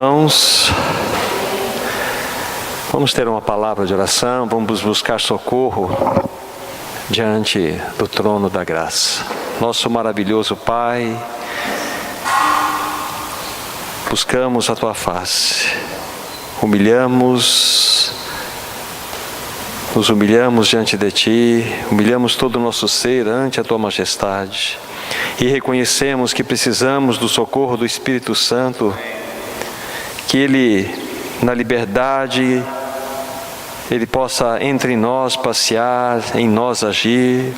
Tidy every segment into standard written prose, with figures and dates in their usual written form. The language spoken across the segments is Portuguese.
Irmãos, vamos ter uma palavra de oração, vamos buscar socorro diante do trono da graça. Nosso maravilhoso Pai, buscamos a Tua face, nos humilhamos diante de Ti, humilhamos todo o nosso ser ante a Tua majestade e reconhecemos que precisamos do socorro do Espírito Santo, que Ele, na liberdade, Ele possa entre nós passear, em nós agir.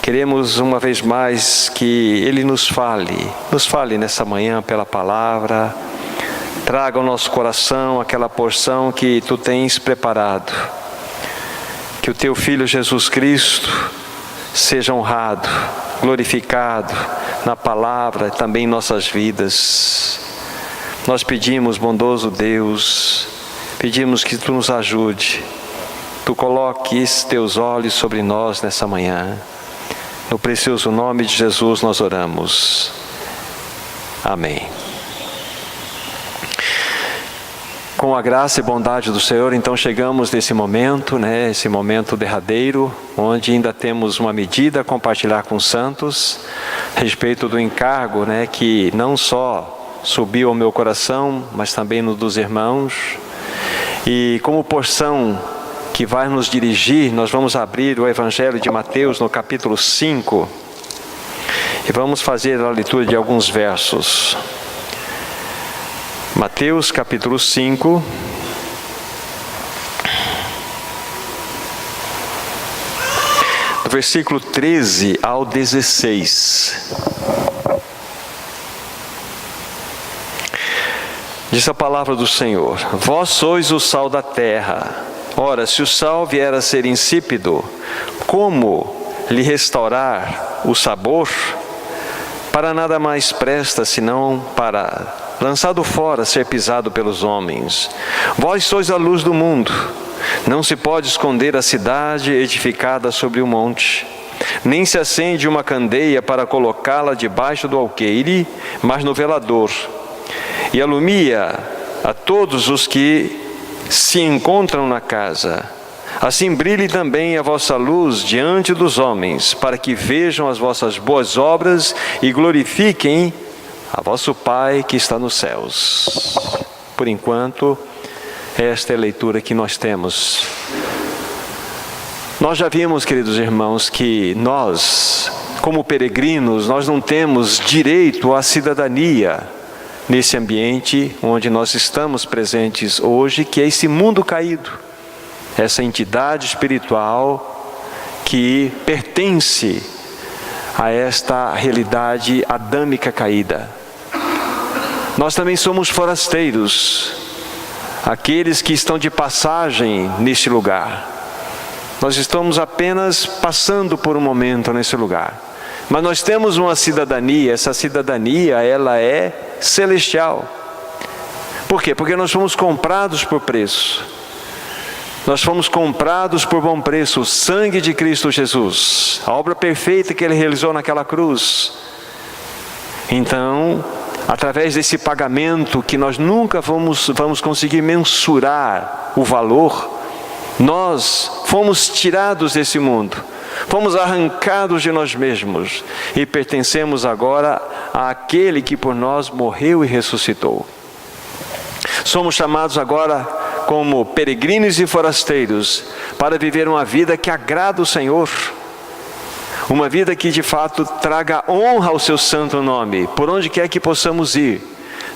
Queremos uma vez mais que Ele nos fale nessa manhã pela palavra, traga ao nosso coração aquela porção que Tu tens preparado. Que o Teu Filho Jesus Cristo seja honrado, glorificado na palavra e também em nossas vidas. Nós pedimos, bondoso Deus, pedimos que Tu nos ajude, Tu coloques Teus olhos sobre nós nessa manhã. No precioso nome de Jesus nós oramos. Amém. Com a graça e bondade do Senhor, então chegamos nesse momento, esse momento derradeiro, onde ainda temos uma medida a compartilhar com os santos, a respeito do encargo, que não só subiu ao meu coração, mas também no dos irmãos. E como porção que vai nos dirigir, nós vamos abrir o Evangelho de Mateus no capítulo 5 e vamos fazer a leitura de alguns versos. Mateus capítulo 5, do versículo 13 ao 16. Diz a palavra do Senhor: Vós sois o sal da terra. Ora, se o sal vier a ser insípido, como lhe restaurar o sabor? Para nada mais presta, senão para, lançado fora, ser pisado pelos homens. Vós sois a luz do mundo. Não se pode esconder a cidade edificada sobre um monte, nem se acende uma candeia para colocá-la debaixo do alqueire, mas no velador, e alumia a todos os que se encontram na casa. Assim brilhe também a vossa luz diante dos homens, para que vejam as vossas boas obras e glorifiquem a vosso Pai que está nos céus. Por enquanto, esta é a leitura que nós temos. Nós já vimos, queridos irmãos, que nós, como peregrinos, nós não temos direito à cidadania nesse ambiente onde nós estamos presentes hoje, que é esse mundo caído, essa entidade espiritual que pertence a esta realidade adâmica caída. Nós também somos forasteiros, aqueles que estão de passagem neste lugar. Nós estamos apenas passando por um momento nesse lugar. Mas nós temos uma cidadania, essa cidadania, ela é celestial. Por quê? Porque nós fomos comprados por preço. Nós fomos comprados por bom preço, o sangue de Cristo Jesus, a obra perfeita que Ele realizou naquela cruz. Então, através desse pagamento que nós nunca vamos conseguir mensurar o valor, nós fomos tirados desse mundo. Fomos arrancados de nós mesmos e pertencemos agora àquele que por nós morreu e ressuscitou. Somos chamados agora como peregrinos e forasteiros para viver uma vida que agrada o Senhor, uma vida que de fato traga honra ao seu santo nome. Por onde quer que possamos ir,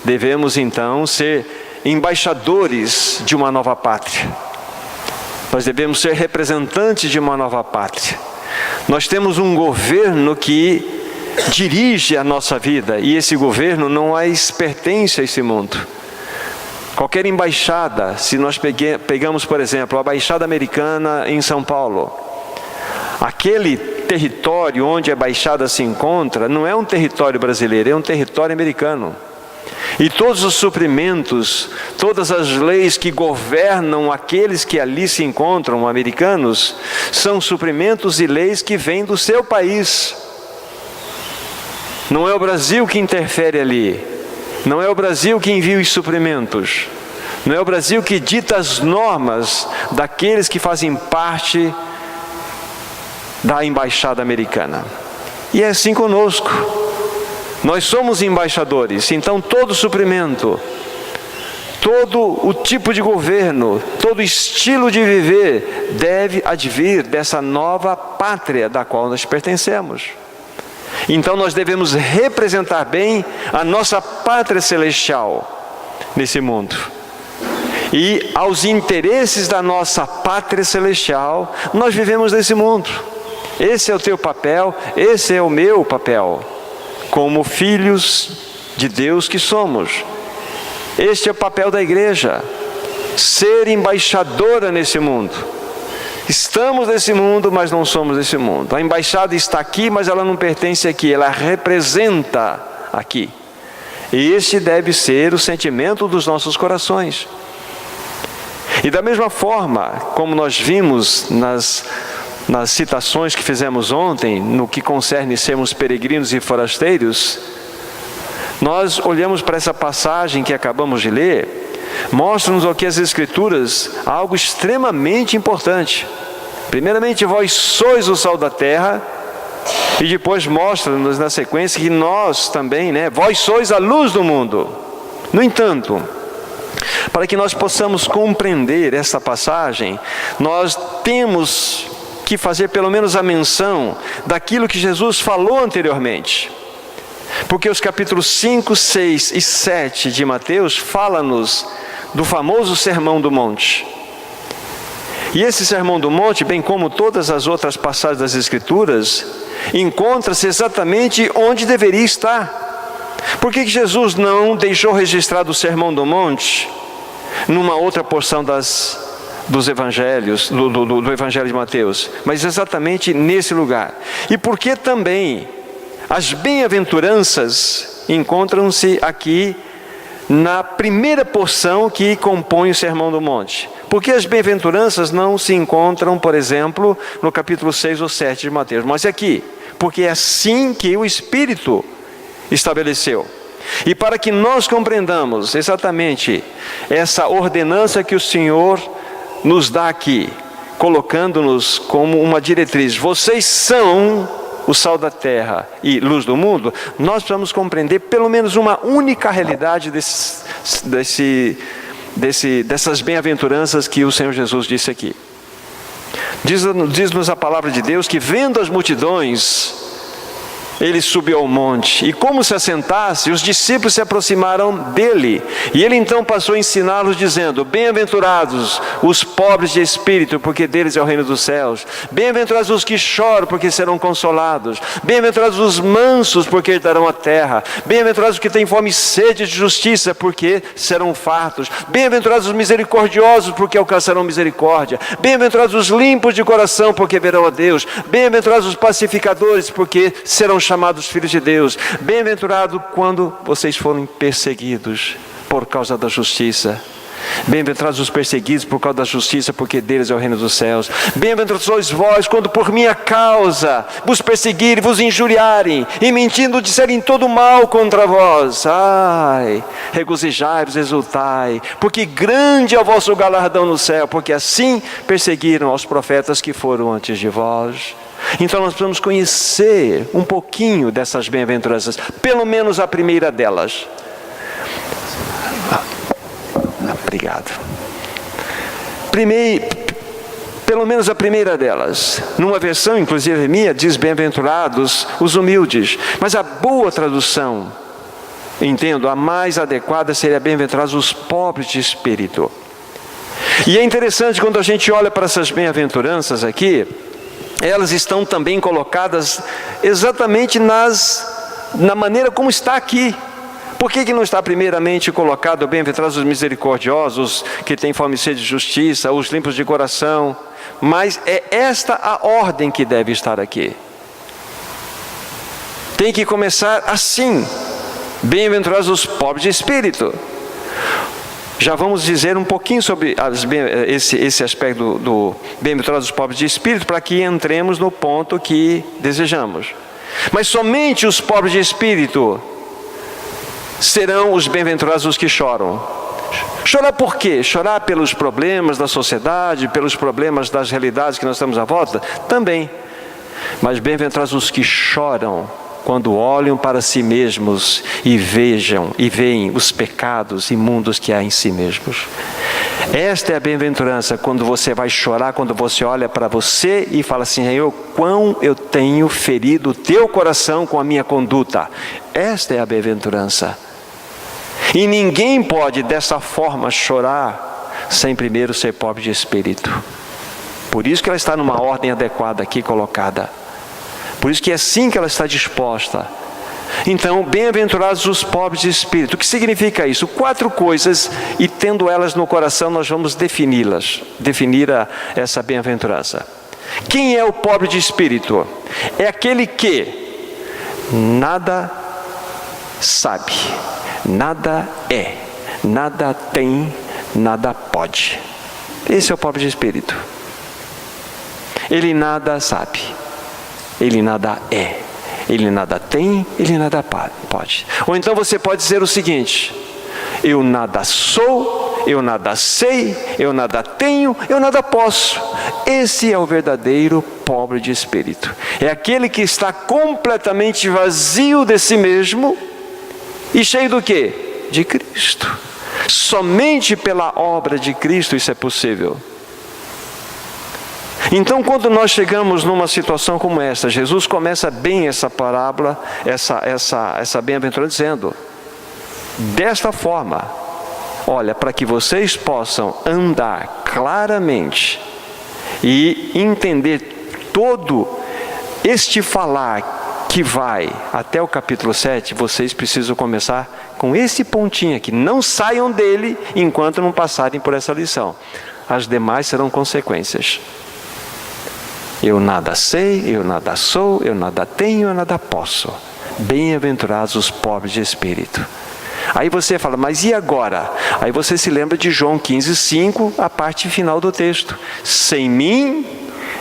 devemos então ser embaixadores de uma nova pátria. Nós devemos ser representantes de uma nova pátria. Nós temos um governo que dirige a nossa vida, e esse governo não mais pertence a esse mundo. Qualquer embaixada, se nós pegamos, por exemplo, a Embaixada Americana em São Paulo, aquele território onde a embaixada se encontra não é um território brasileiro, é um território americano. E todos os suprimentos, todas as leis que governam aqueles que ali se encontram, americanos, são suprimentos e leis que vêm do seu país. Não é o Brasil que interfere ali, Não é o Brasil que envia os suprimentos. Não é o Brasil que dita as normas daqueles que fazem parte da embaixada americana. E é assim conosco. Nós somos embaixadores, então todo suprimento, todo o tipo de governo, todo estilo de viver deve advir dessa nova pátria da qual nós pertencemos. Então nós devemos representar bem a nossa pátria celestial nesse mundo. E aos interesses da nossa pátria celestial, nós vivemos nesse mundo. Esse é o teu papel, esse é o meu papel, como filhos de Deus que somos. Este é o papel da igreja, ser embaixadora nesse mundo. Estamos nesse mundo, mas não somos desse mundo. A embaixada está aqui, mas ela não pertence aqui, ela representa aqui. E este deve ser o sentimento dos nossos corações. E da mesma forma, como nós vimos nas citações que fizemos ontem, no que concerne sermos peregrinos e forasteiros, nós olhamos para essa passagem que acabamos de ler, mostra-nos aqui as Escrituras algo extremamente importante. Primeiramente, vós sois o sal da terra, e depois mostra-nos na sequência que nós também, vós sois a luz do mundo. No entanto, para que nós possamos compreender essa passagem, nós temos que fazer pelo menos a menção daquilo que Jesus falou anteriormente. Porque os capítulos 5, 6 e 7 de Mateus fala-nos do famoso Sermão do Monte. E esse Sermão do Monte, bem como todas as outras passagens das Escrituras, encontra-se exatamente onde deveria estar. Por que Jesus não deixou registrado o Sermão do Monte numa outra porção dos evangelhos, do Evangelho de Mateus, mas exatamente nesse lugar? E por que também as bem-aventuranças encontram-se aqui na primeira porção que compõe o Sermão do Monte? Por que as bem-aventuranças não se encontram, por exemplo, no capítulo 6 ou 7 de Mateus? Mas aqui, porque é assim que o Espírito estabeleceu. E para que nós compreendamos exatamente essa ordenança que o Senhor nos dá aqui, colocando-nos como uma diretriz, vocês são o sal da terra e luz do mundo, nós precisamos compreender pelo menos uma única realidade dessas bem-aventuranças que o Senhor Jesus disse aqui. Diz-nos a palavra de Deus que, vendo as multidões, ele subiu ao monte, e como se assentasse, os discípulos se aproximaram dele, e ele então passou a ensiná-los, dizendo: bem-aventurados os pobres de espírito, porque deles é o reino dos céus. Bem-aventurados os que choram, porque serão consolados. Bem-aventurados os mansos, porque herdarão a terra. Bem-aventurados os que têm fome e sede de justiça, porque serão fartos. Bem-aventurados os misericordiosos, porque alcançarão misericórdia. Bem-aventurados os limpos de coração, porque verão a Deus. Bem-aventurados os pacificadores, porque serão chamados filhos de Deus. Bem-aventurado quando vocês forem perseguidos por causa da justiça. Bem-aventurados os perseguidos por causa da justiça, porque deles é o reino dos céus. Bem-aventurados sois vós, quando por minha causa vos perseguirem, vos injuriarem, e mentindo disserem todo mal contra vós. Ai, regozijai-vos, exultai, porque grande é o vosso galardão no céu, porque assim perseguiram aos profetas que foram antes de vós. Então nós precisamos conhecer um pouquinho dessas bem-aventuranças, pelo menos a primeira delas. Obrigado. Pelo menos a primeira delas. Numa versão, inclusive minha, diz bem-aventurados os humildes. Mas a boa tradução, entendo, a mais adequada seria bem-aventurados os pobres de espírito. E é interessante quando a gente olha para essas bem-aventuranças aqui, elas estão também colocadas exatamente na maneira como está aqui. Por que não está primeiramente colocado bem-aventurados os misericordiosos, que têm fome e sede de justiça, os limpos de coração? Mas é esta a ordem que deve estar aqui. Tem que começar assim: bem-aventurados os pobres de espírito. Já vamos dizer um pouquinho sobre esse aspecto do bem-aventurados os pobres de espírito, para que entremos no ponto que desejamos. Mas somente os pobres de espírito serão os bem-aventurados os que choram. Chorar por quê? Chorar pelos problemas da sociedade, pelos problemas das realidades que nós estamos à volta? Também. Mas bem-aventurados os que choram quando olham para si mesmos e veem os pecados imundos que há em si mesmos. Esta é a bem-aventurança, quando você vai chorar, quando você olha para você e fala assim: Senhor, quão eu tenho ferido o teu coração com a minha conduta. Esta é a bem-aventurança. E ninguém pode dessa forma chorar sem primeiro ser pobre de espírito. Por isso que ela está numa ordem adequada aqui colocada. Por isso que é assim que ela está disposta. Então, bem-aventurados os pobres de espírito. O que significa isso? 4 coisas, e tendo elas no coração, nós vamos definir essa bem-aventurança. Quem é o pobre de espírito? É aquele que nada sabe, nada é, nada tem, nada pode. Esse é o pobre de espírito. Ele nada sabe, ele nada é, ele nada tem, ele nada pode. Ou então você pode dizer o seguinte: eu nada sou, eu nada sei, eu nada tenho, eu nada posso. Esse é o verdadeiro pobre de espírito. É aquele que está completamente vazio de si mesmo e cheio do quê? De Cristo. Somente pela obra de Cristo isso é possível. Então, quando nós chegamos numa situação como essa, Jesus começa bem essa parábola, essa bem-aventurança, dizendo: desta forma, olha, para que vocês possam andar claramente e entender todo este falar que vai até o capítulo 7, vocês precisam começar com esse pontinho aqui. Não saiam dele enquanto não passarem por essa lição. As demais serão consequências. Eu nada sei, eu nada sou, eu nada tenho, eu nada posso. Bem-aventurados os pobres de espírito. Aí você fala: mas e agora? Aí você se lembra de João 15:5, a parte final do texto: sem mim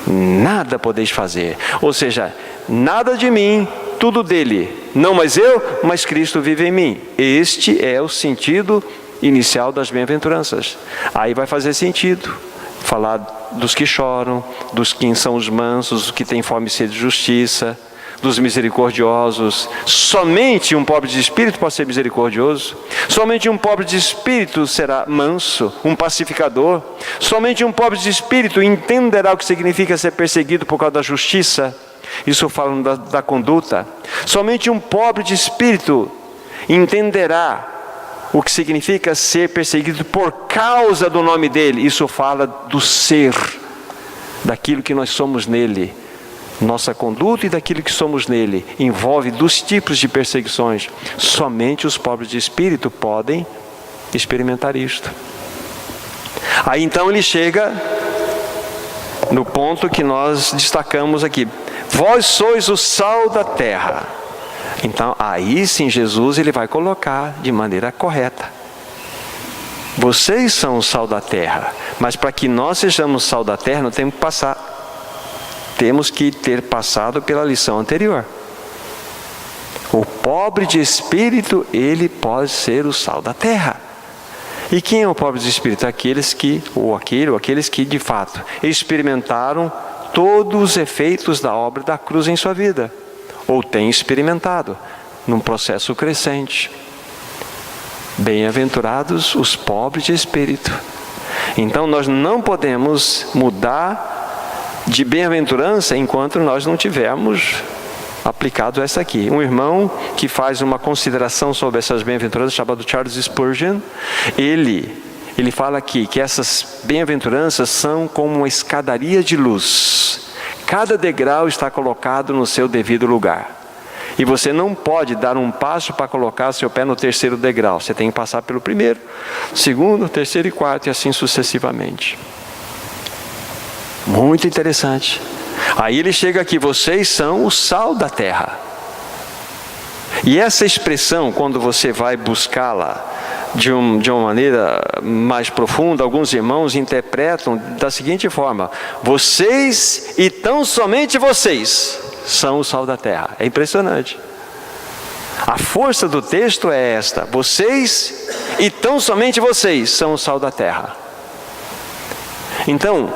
nada podeis fazer. Ou seja, nada de mim, tudo dele. Não mais eu, mas Cristo vive em mim. Este é o sentido inicial das bem-aventuranças. Aí vai fazer sentido falar dos que choram, dos que são os mansos, dos que têm fome e sede de justiça, dos misericordiosos. Somente um pobre de espírito pode ser misericordioso. Somente um pobre de espírito será manso, um pacificador. Somente um pobre de espírito entenderá o que significa ser perseguido por causa da justiça. Isso falando da conduta. Somente um pobre de espírito entenderá o que significa ser perseguido por causa do nome dele. Isso fala do ser, daquilo que nós somos nele. Nossa conduta e daquilo que somos nele envolve 2 tipos de perseguições. Somente os pobres de espírito podem experimentar isto. Aí então ele chega no ponto que nós destacamos aqui: vós sois o sal da terra. Então aí sim Jesus ele vai colocar de maneira correta. Vocês são o sal da terra, mas para que nós sejamos sal da terra, nós temos que ter passado pela lição anterior. O pobre de espírito, ele pode ser o sal da terra. E quem é o pobre de espírito? Aqueles que de fato experimentaram todos os efeitos da obra da cruz em sua vida, ou têm experimentado num processo crescente. Bem-aventurados os pobres de espírito. Então nós não podemos mudar de bem-aventurança enquanto nós não tivermos aplicado essa aqui. Um irmão que faz uma consideração sobre essas bem-aventuranças, chamado Charles Spurgeon, ele fala aqui que essas bem-aventuranças são como uma escadaria de luz. Cada degrau está colocado no seu devido lugar. E você não pode dar um passo para colocar seu pé no 3º degrau. Você tem que passar pelo 1º, 2º, 3º e 4º, e assim sucessivamente. Muito interessante. Aí ele chega aqui: vocês são o sal da terra. E essa expressão, quando você vai buscá-la de uma maneira mais profunda, alguns irmãos interpretam da seguinte forma: vocês e tão somente vocês são o sal da terra. É impressionante. A força do texto é esta: vocês, e tão somente vocês, são o sal da terra. Então,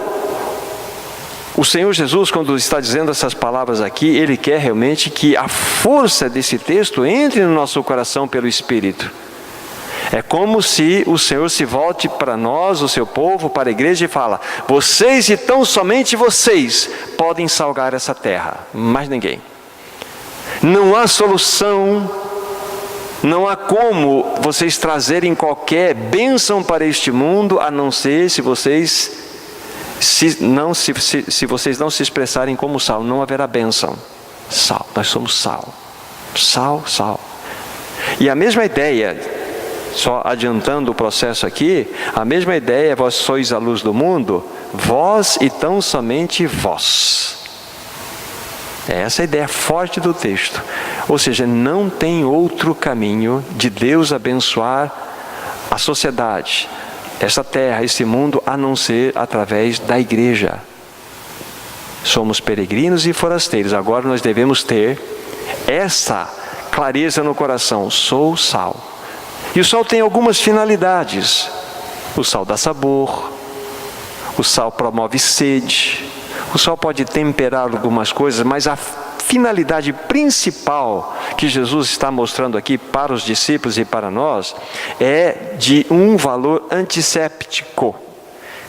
o Senhor Jesus, quando está dizendo essas palavras aqui, Ele quer realmente que a força desse texto entre no nosso coração pelo Espírito. É como se o Senhor se volte para nós, o seu povo, para a igreja e fala: vocês e tão somente vocês podem salgar essa terra, mais ninguém. Não há solução, não há como vocês trazerem qualquer bênção para este mundo, a não ser se vocês vocês não se expressarem como sal. Não haverá bênção. Sal, nós somos sal. Sal, sal. E a mesma ideia, só adiantando o processo aqui, a mesma ideia: vós sois a luz do mundo, vós e tão somente vós. É essa a ideia forte do texto. Ou seja, não tem outro caminho de Deus abençoar a sociedade, essa terra, esse mundo, a não ser através da igreja. Somos peregrinos e forasteiros. Agora nós devemos ter essa clareza no coração: sou sal. E o sal tem algumas finalidades. O sal dá sabor, o sal promove sede, o sal pode temperar algumas coisas, mas a finalidade principal que Jesus está mostrando aqui para os discípulos e para nós é de um valor antisséptico,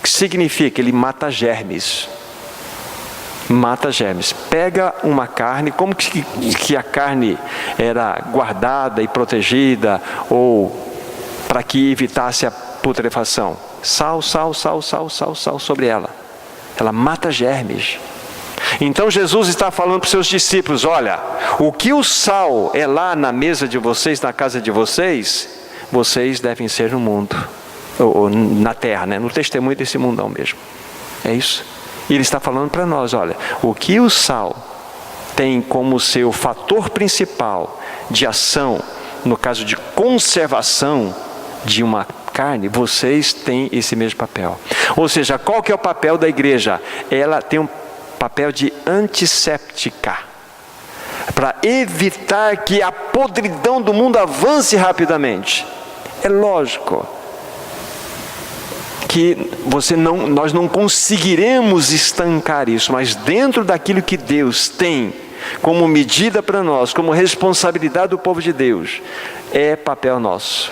que significa que ele mata germes. Mata germes. Pega uma carne, como que a carne era guardada e protegida, ou para que evitasse a putrefação? Sal, sal, sal, sal, sal, sal sobre ela. Ela mata germes. Então Jesus está falando para os seus discípulos: olha, o que o sal é lá na mesa de vocês, na casa de vocês, vocês devem ser no mundo, ou na terra, né? No testemunho desse mundão mesmo. É isso. E Ele está falando para nós: olha, o que o sal tem como seu fator principal de ação, no caso de conservação de uma carne, vocês têm esse mesmo papel. Ou seja, qual que é o papel da igreja? Ela tem um papel de antisséptica, para evitar que a podridão do mundo avance rapidamente. É lógico que nós não conseguiremos estancar isso, mas dentro daquilo que Deus tem como medida para nós, como responsabilidade do povo de Deus, é papel nosso.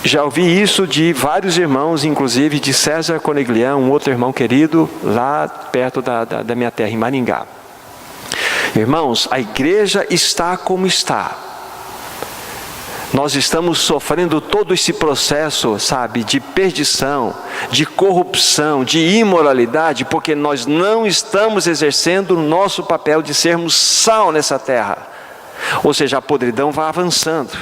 Já ouvi isso de vários irmãos, inclusive de César Coneglião, um outro irmão querido, lá perto da minha terra, em Maringá. Irmãos, a igreja está como está. Nós estamos sofrendo todo esse processo, sabe, de perdição, de corrupção, de imoralidade, porque nós não estamos exercendo o nosso papel de sermos sal nessa terra. Ou seja, a podridão vai avançando.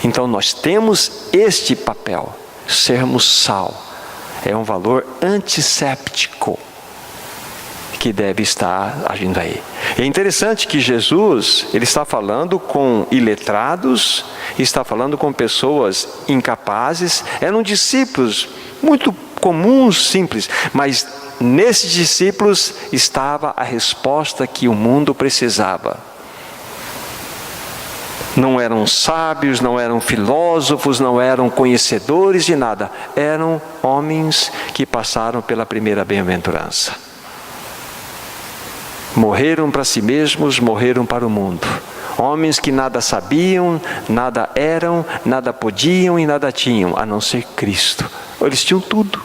Então nós temos este papel, sermos sal. É um valor antisséptico que deve estar agindo aí. É interessante que Jesus, Ele está falando com iletrados, está falando com pessoas incapazes, eram discípulos muito comuns, simples, mas nesses discípulos estava a resposta que o mundo precisava. Não eram sábios, não eram filósofos, não eram conhecedores de nada. Eram homens que passaram pela primeira bem-aventurança. Morreram para si mesmos, morreram para o mundo. Homens que nada sabiam, nada eram, nada podiam e nada tinham, a não ser Cristo. Eles tinham tudo.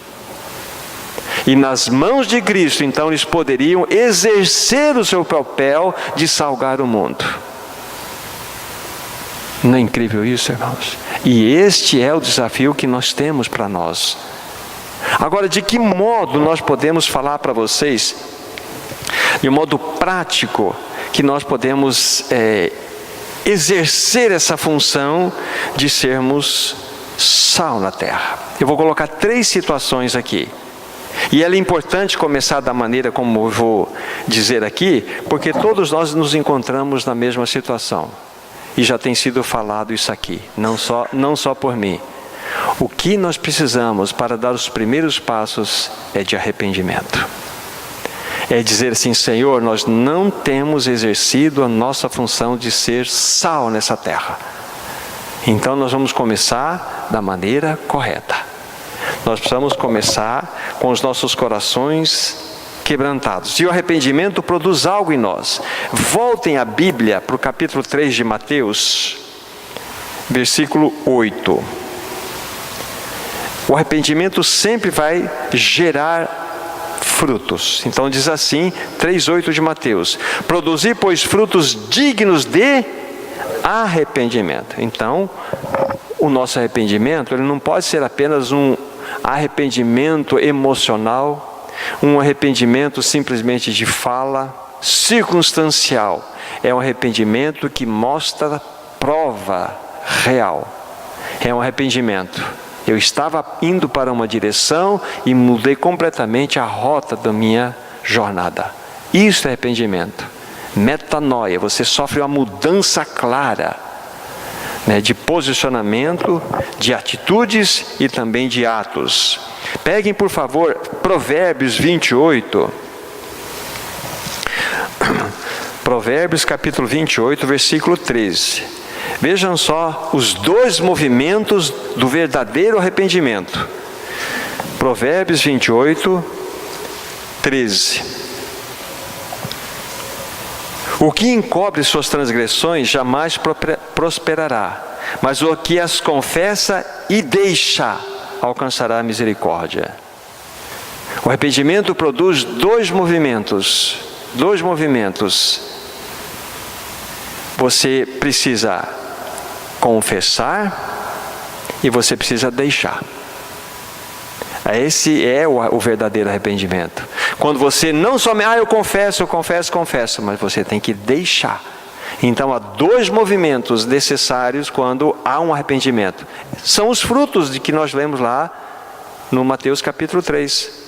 E nas mãos de Cristo, então, eles poderiam exercer o seu papel de salgar o mundo. Não é incrível isso, irmãos? E este é o desafio que nós temos para nós. Agora, de que modo nós podemos falar para vocês, de um modo prático, que nós podemos exercer essa função de sermos sal na terra? Eu vou colocar 3 situações aqui. E é importante começar da maneira como eu vou dizer aqui, porque todos nós nos encontramos na mesma situação. E já tem sido falado isso aqui, não só por mim. O que nós precisamos para dar os primeiros passos é de arrependimento. é dizer assim: Senhor, nós não temos exercido a nossa função de ser sal nessa terra. Então nós vamos começar da maneira correta. Nós precisamos começar com os nossos corações quebrantados. E o arrependimento produz algo em nós. Voltem a Bíblia para o capítulo 3 de Mateus, versículo 8. O arrependimento sempre vai gerar frutos. Então diz assim, 3:8 de Mateus: produzir, pois, frutos dignos de arrependimento. Então, o nosso arrependimento, ele não pode ser apenas um arrependimento emocional, um arrependimento simplesmente de fala, circunstancial. É um arrependimento que mostra prova real. É um arrependimento. Eu estava indo para uma direção e mudei completamente a rota da minha jornada. Isso é arrependimento. Metanoia, você sofre uma mudança clara, né, de posicionamento, de atitudes e também de atos. Peguem, por favor, Provérbios 28. Provérbios capítulo 28, versículo 13. Vejam só os dois movimentos do verdadeiro arrependimento. Provérbios 28, 13. O que encobre suas transgressões jamais prosperará, mas o que as confessa e deixa alcançará a misericórdia. O arrependimento produz dois movimentos. Você precisa confessar e você precisa deixar. Esse é o verdadeiro arrependimento. Quando você não somente, eu confesso, mas você tem que deixar. Então há dois movimentos necessários quando há um arrependimento. São os frutos de que nós lemos lá no Mateus capítulo 3.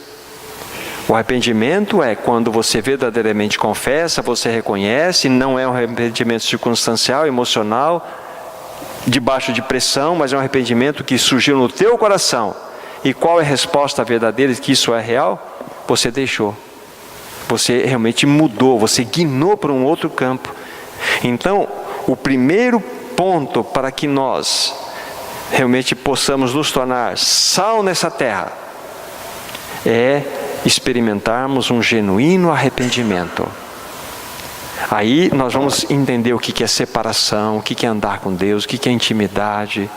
O arrependimento é quando você verdadeiramente confessa, você reconhece, não é um arrependimento circunstancial, emocional, debaixo de pressão, mas é um arrependimento que surgiu no teu coração. E qual é a resposta verdadeira de que isso é real? Você deixou. Você realmente mudou, você guinou para um outro campo. Então, o primeiro ponto para que nós realmente possamos nos tornar sal nessa terra é experimentarmos um genuíno arrependimento. Aí nós vamos entender o que é separação, o que é andar com Deus, o que é intimidade,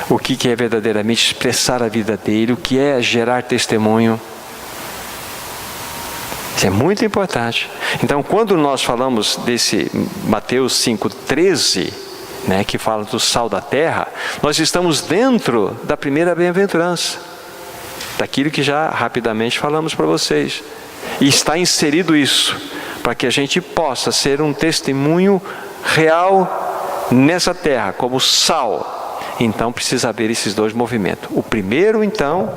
o que é verdadeiramente expressar a vida dele, o que é gerar testemunho. Isso é muito importante. Então, quando nós falamos desse Mateus 5,13, né, que fala do sal da terra, nós estamos dentro da primeira bem-aventurança, daquilo que já rapidamente falamos para vocês. E está inserido isso, para que a gente possa ser um testemunho real nessa terra, como sal. Então precisa haver esses dois movimentos. O primeiro, então,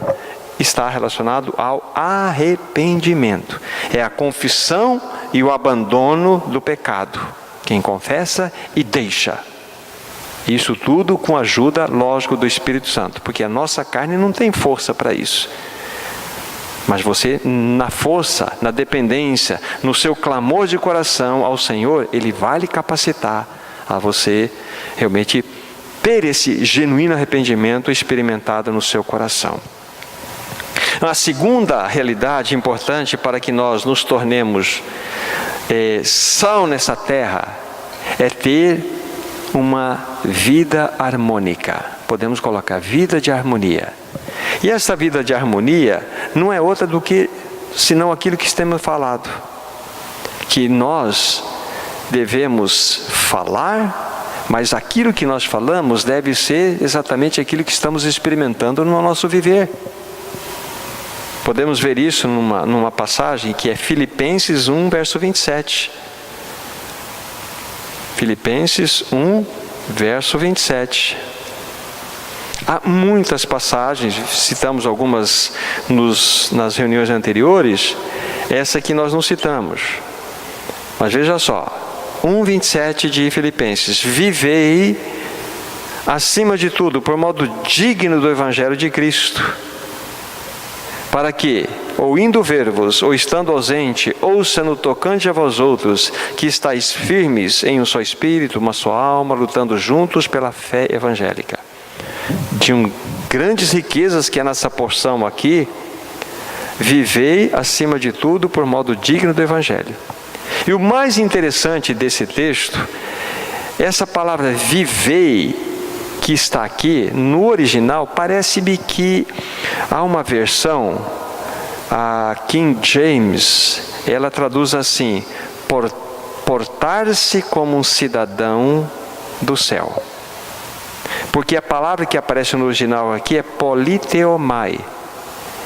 está relacionado ao arrependimento. É a confissão e o abandono do pecado. Quem confessa e deixa. Isso tudo com a ajuda, lógico, do Espírito Santo, porque a nossa carne não tem força para isso. Mas você, na força, na dependência, no seu clamor de coração ao Senhor, Ele vai lhe capacitar a você realmente ter esse genuíno arrependimento experimentado no seu coração. A segunda realidade importante para que nós nos tornemos sal nessa terra é ter uma vida harmônica. Podemos colocar vida de harmonia. E essa vida de harmonia não é outra do que senão aquilo que temos falado, que nós devemos falar, mas aquilo que nós falamos deve ser exatamente aquilo que estamos experimentando no nosso viver. Podemos ver isso numa passagem que é Filipenses 1, verso 27. Filipenses 1, verso 27. Há muitas passagens, citamos algumas nas reuniões anteriores, essa que nós não citamos. Mas veja só, 1:27 de Filipenses: vivei acima de tudo por modo digno do Evangelho de Cristo, para que, ou indo ver-vos, ou estando ausente, ouça no tocante a vós outros, que estáis firmes em um só espírito, uma só alma, lutando juntos pela fé evangélica. De grandes riquezas que é nessa porção aqui, vivei acima de tudo por modo digno do Evangelho. E o mais interessante desse texto, essa palavra vivei, que está aqui, no original, parece-me que há uma versão, a King James, ela traduz assim, portar-se como um cidadão do céu. Porque a palavra que aparece no original aqui é politeomai,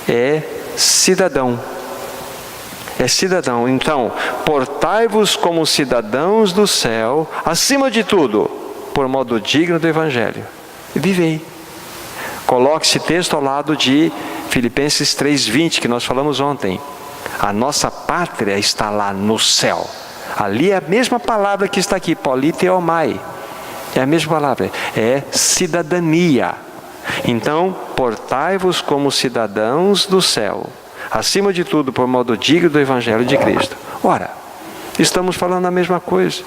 é cidadão. É cidadão. Então, portai-vos como cidadãos do céu, acima de tudo, por modo digno do Evangelho. Vivei. Coloque esse texto ao lado de Filipenses 3:20, que nós falamos ontem. A nossa pátria está lá no céu. Ali é a mesma palavra que está aqui, politeomai. É a mesma palavra, é cidadania. Então, portai-vos como cidadãos do céu, acima de tudo, por modo digno do Evangelho de Cristo. Ora, estamos falando a mesma coisa.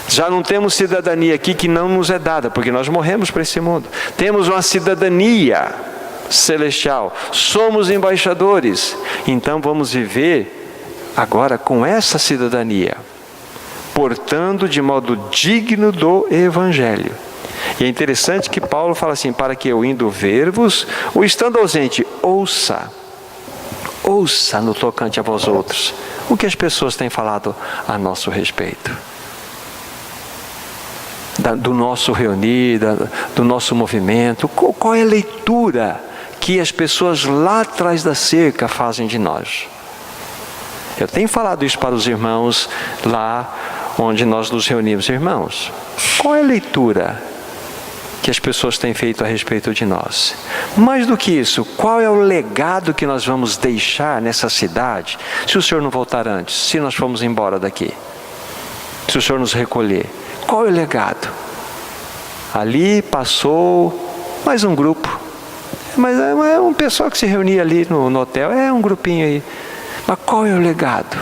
Já não temos cidadania aqui que não nos é dada, porque nós morremos para esse mundo. Temos uma cidadania celestial. Somos embaixadores. Então vamos viver agora com essa cidadania, portando de modo digno do Evangelho. E é interessante que Paulo fala assim, para que eu indo ver-vos, ou estando ausente, ouça no tocante a vós outros, o que as pessoas têm falado a nosso respeito. Do nosso reunir, do nosso movimento, qual é a leitura que as pessoas lá atrás da cerca fazem de nós? Eu tenho falado isso para os irmãos lá onde nós nos reunimos. Irmãos, qual é a leitura que as pessoas têm feito a respeito de nós? Mais do que isso, qual é o legado que nós vamos deixar nessa cidade, se o Senhor não voltar antes, se nós formos embora daqui, se o Senhor nos recolher? Qual é o legado? Ali passou mais um grupo, mas é um pessoal que se reunia ali no hotel, é um grupinho aí. Mas qual é o legado?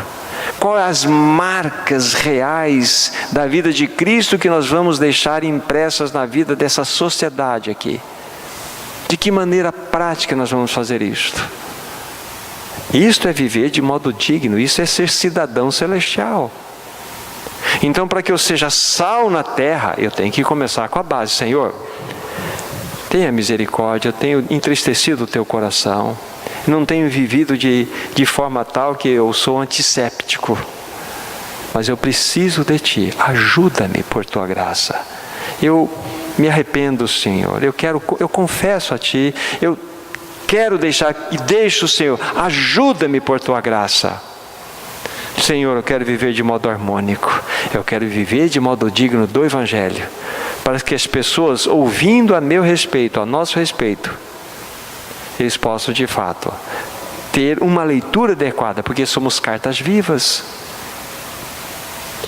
Quais as marcas reais da vida de Cristo que nós vamos deixar impressas na vida dessa sociedade aqui? De que maneira prática nós vamos fazer isto? Isto é viver de modo digno, isso é ser cidadão celestial. Então, para que eu seja sal na terra, eu tenho que começar com a base. Senhor, tenha misericórdia, eu tenho entristecido o teu coração, não tenho vivido de forma tal que eu sou antisséptico, mas eu preciso de ti, ajuda-me por tua graça. Eu me arrependo, Senhor, eu confesso a ti, eu quero deixar e deixo, Senhor, ajuda-me por tua graça. Senhor, eu quero viver de modo harmônico, eu quero viver de modo digno do Evangelho, para que as pessoas, ouvindo a meu respeito, a nosso respeito, eles possam de fato ter uma leitura adequada, porque somos cartas vivas.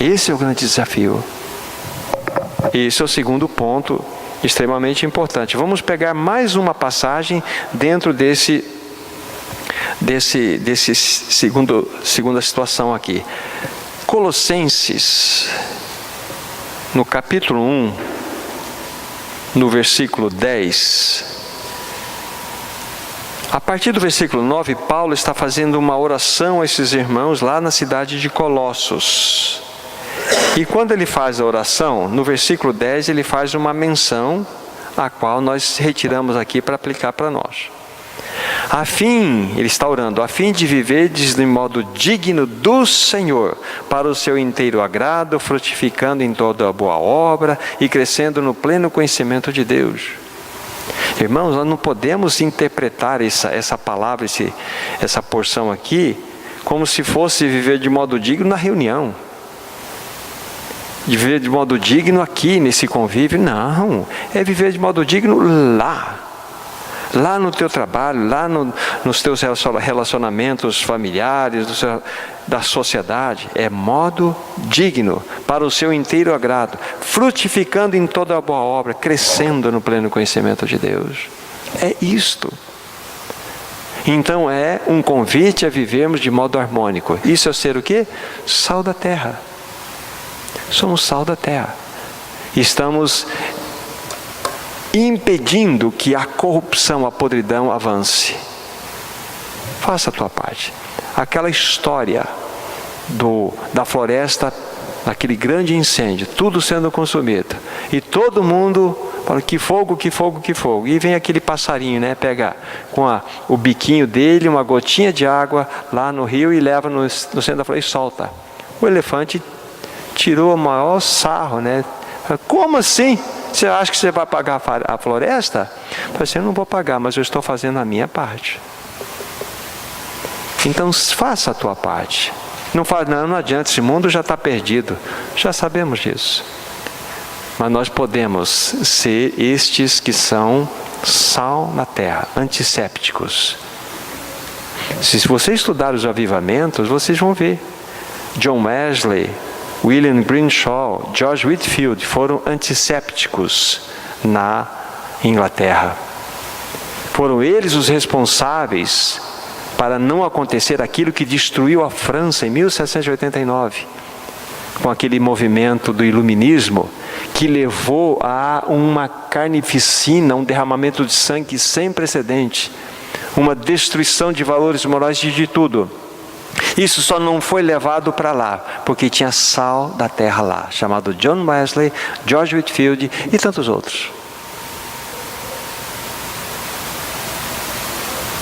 Esse é o grande desafio. Esse é o segundo ponto extremamente importante. Vamos pegar mais uma passagem dentro desse segunda situação aqui. Colossenses, no capítulo 1, no versículo 10, a partir do versículo 9, Paulo está fazendo uma oração a esses irmãos lá na cidade de Colossos. E quando ele faz a oração, no versículo 10, ele faz uma menção, a qual nós retiramos aqui para aplicar para nós. Ele está orando, a fim de viver de modo digno do Senhor, para o seu inteiro agrado, frutificando em toda a boa obra e crescendo no pleno conhecimento de Deus. Irmãos, nós não podemos interpretar essa palavra, essa porção aqui, como se fosse viver de modo digno na reunião, de viver de modo digno aqui nesse convívio. Não, é viver de modo digno lá no teu trabalho, lá nos teus relacionamentos familiares, da sociedade. É modo digno, para o seu inteiro agrado, frutificando em toda a boa obra, crescendo no pleno conhecimento de Deus. É isto. Então é um convite a vivermos de modo harmônico. Isso é ser o quê? Sal da terra. Somos sal da terra. Estamos impedindo que a corrupção, a podridão avance. Faça a tua parte. Aquela história da floresta, aquele grande incêndio, tudo sendo consumido, e todo mundo fala, que fogo, que fogo, que fogo. E vem aquele passarinho, né, pega com o biquinho dele, uma gotinha de água lá no rio e leva no centro da floresta e solta. O elefante tirou o maior sarro, né? Como assim? Você acha que você vai pagar a floresta? Eu falei assim, eu não vou pagar, mas eu estou fazendo a minha parte. Então faça a tua parte. Não faz, não adianta, esse mundo já está perdido. Já sabemos disso. Mas nós podemos ser estes que são sal na terra, antissépticos. Se você estudar os avivamentos, vocês vão ver. John Wesley, William Greenshaw, George Whitefield foram antissépticos na Inglaterra. Foram eles os responsáveis para não acontecer aquilo que destruiu a França em 1789, com aquele movimento do iluminismo, que levou a uma carnificina, um derramamento de sangue sem precedente, uma destruição de valores morais de tudo. Isso só não foi levado para lá, porque tinha sal da terra lá, chamado John Wesley, George Whitefield e tantos outros.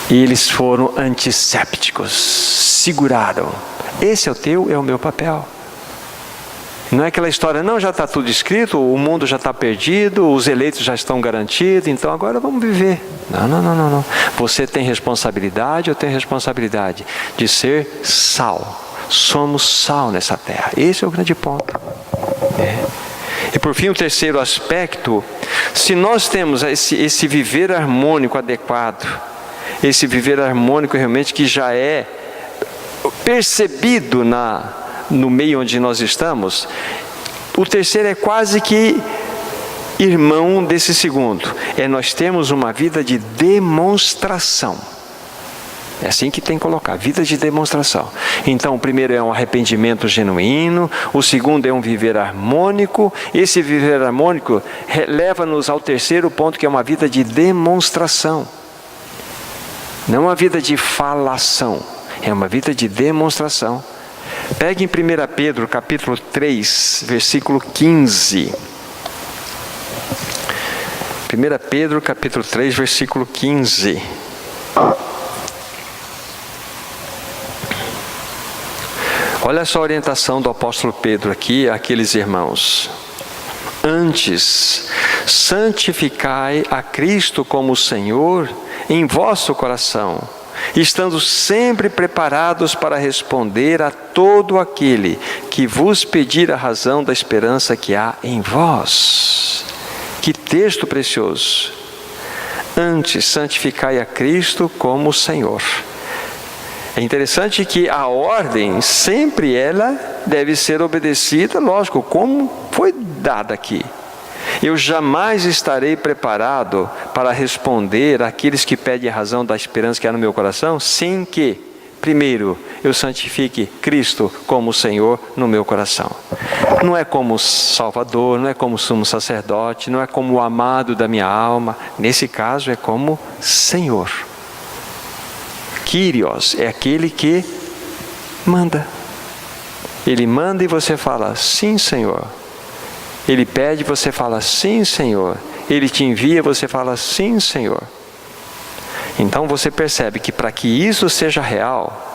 E eles foram antissépticos, seguraram. Esse é o teu, é o meu papel. Não é aquela história, não, já está tudo escrito, o mundo já está perdido, os eleitos já estão garantidos, então agora vamos viver. Não. Você tem responsabilidade, eu tenho responsabilidade de ser sal. Somos sal nessa terra. Esse é o grande ponto. E por fim, o terceiro aspecto, se nós temos esse viver harmônico adequado, esse viver harmônico realmente que já é percebido no meio onde nós estamos, o terceiro é quase que irmão desse segundo. Nós temos uma vida de demonstração. É assim que tem que colocar, vida de demonstração. Então, o primeiro é um arrependimento genuíno, o segundo é um viver harmônico. Esse viver harmônico leva-nos ao terceiro ponto, que é uma vida de demonstração. Não uma vida de falação, é uma vida de demonstração. Pegue em 1 Pedro, capítulo 3, versículo 15. 1 Pedro, capítulo 3, versículo 15. Olha só a orientação do apóstolo Pedro aqui, àqueles irmãos. Antes, santificai a Cristo como Senhor em vosso coração, estando sempre preparados para responder a todo aquele que vos pedir a razão da esperança que há em vós. Que texto precioso! Antes, santificai a Cristo como Senhor. É interessante que a ordem, sempre ela deve ser obedecida, lógico, como foi dada aqui. Eu jamais estarei preparado para responder àqueles que pedem a razão da esperança que há no meu coração, sem que, primeiro, eu santifique Cristo como Senhor no meu coração. Não é como Salvador, não é como sumo sacerdote, não é como o amado da minha alma. Nesse caso é como Senhor. Kyrios é aquele que manda. Ele manda e você fala, sim, Senhor. Ele pede, você fala, sim, Senhor. Ele te envia, você fala, sim, Senhor. Então você percebe que para que isso seja real,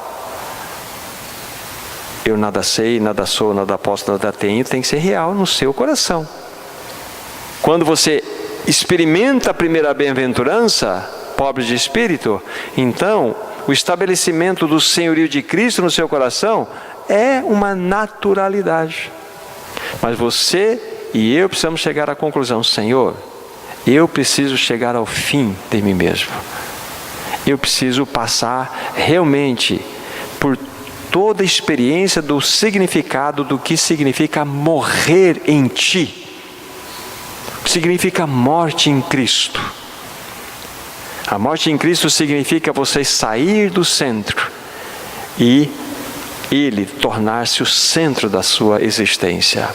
eu nada sei, nada sou, nada posso, nada tenho, tem que ser real no seu coração. Quando você experimenta a primeira bem-aventurança, pobre de espírito, então o estabelecimento do senhorio de Cristo no seu coração é uma naturalidade. Mas você e eu precisamos chegar à conclusão, Senhor, eu preciso chegar ao fim de mim mesmo. Eu preciso passar realmente por toda a experiência do significado do que significa morrer em Ti. Significa morte em Cristo. A morte em Cristo significa você sair do centro e Ele tornar-se o centro da sua existência.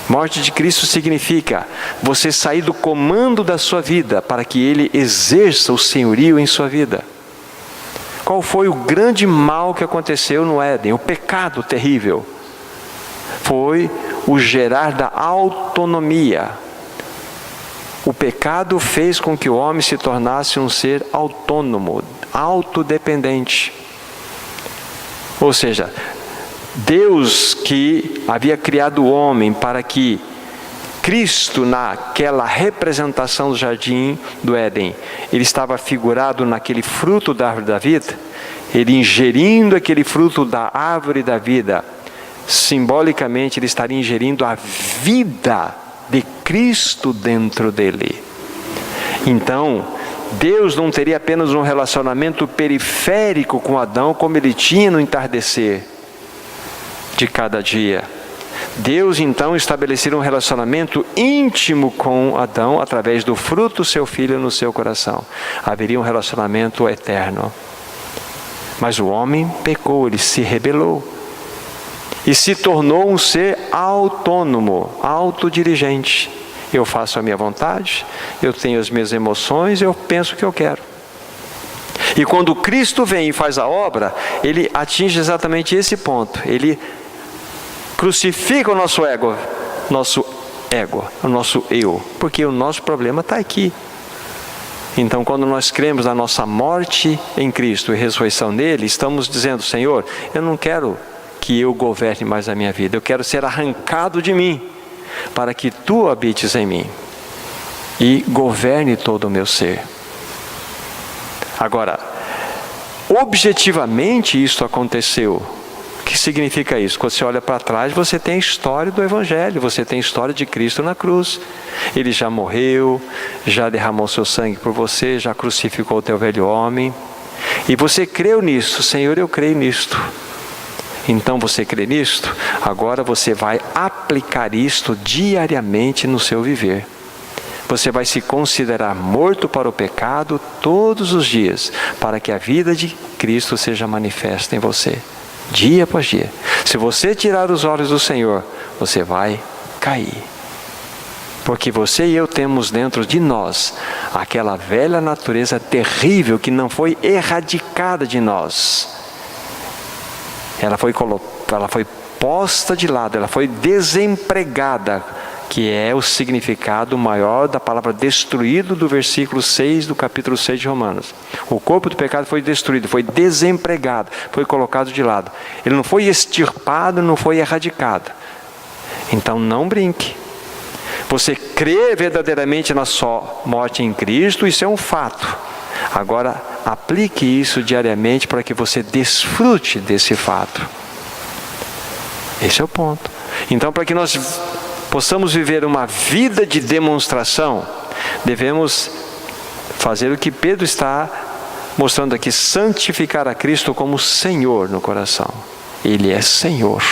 Morte de Cristo significa você sair do comando da sua vida para que Ele exerça o senhorio em sua vida. Qual foi o grande mal que aconteceu no Éden? O pecado terrível. Foi o gerar da autonomia. O pecado fez com que o homem se tornasse um ser autônomo, autodependente. Ou seja, Deus que havia criado o homem para que Cristo, naquela representação do jardim do Éden, Ele estava figurado naquele fruto da árvore da vida, Ele ingerindo aquele fruto da árvore da vida, simbolicamente Ele estaria ingerindo a vida de Cristo dentro dele. Então, Deus não teria apenas um relacionamento periférico com Adão, como Ele tinha no entardecer de cada dia. Deus então estabeleceria um relacionamento íntimo com Adão através do fruto do seu filho no seu coração. Haveria um relacionamento eterno. Mas o homem pecou, ele se rebelou e se tornou um ser autônomo, autodirigente. Eu faço a minha vontade, eu tenho as minhas emoções, eu penso o que eu quero. E quando Cristo vem e faz a obra, Ele atinge exatamente esse ponto. Ele crucifica o nosso ego, o nosso eu, porque o nosso problema está aqui. Então, quando nós cremos na nossa morte em Cristo e ressurreição nele, estamos dizendo: Senhor, eu não quero que eu governe mais a minha vida, eu quero ser arrancado de mim, para que Tu habites em mim e governe todo o meu ser. Agora, objetivamente isto aconteceu. O que significa isso? Quando você olha para trás, você tem a história do Evangelho, você tem a história de Cristo na cruz. Ele já morreu, já derramou seu sangue por você, já crucificou o teu velho homem. E você creu nisso: Senhor, eu creio nisto. Então você crê nisto, agora você vai aplicar isto diariamente no seu viver. Você vai se considerar morto para o pecado todos os dias, para que a vida de Cristo seja manifesta em você, dia após dia. Se você tirar os olhos do Senhor, você vai cair. Porque você e eu temos dentro de nós aquela velha natureza terrível que não foi erradicada de nós. Ela foi posta de lado, ela foi desempregada, que é o significado maior da palavra destruído do versículo 6 do capítulo 6 de Romanos. O corpo do pecado foi destruído, foi desempregado, foi colocado de lado. Ele não foi extirpado, não foi erradicado. Então não brinque. Você crê verdadeiramente na sua morte em Cristo, isso é um fato. Agora, aplique isso diariamente para que você desfrute desse fato. Esse é o ponto. Então, para que nós possamos viver uma vida de demonstração, devemos fazer o que Pedro está mostrando aqui: santificar a Cristo como Senhor no coração. Ele é Senhor,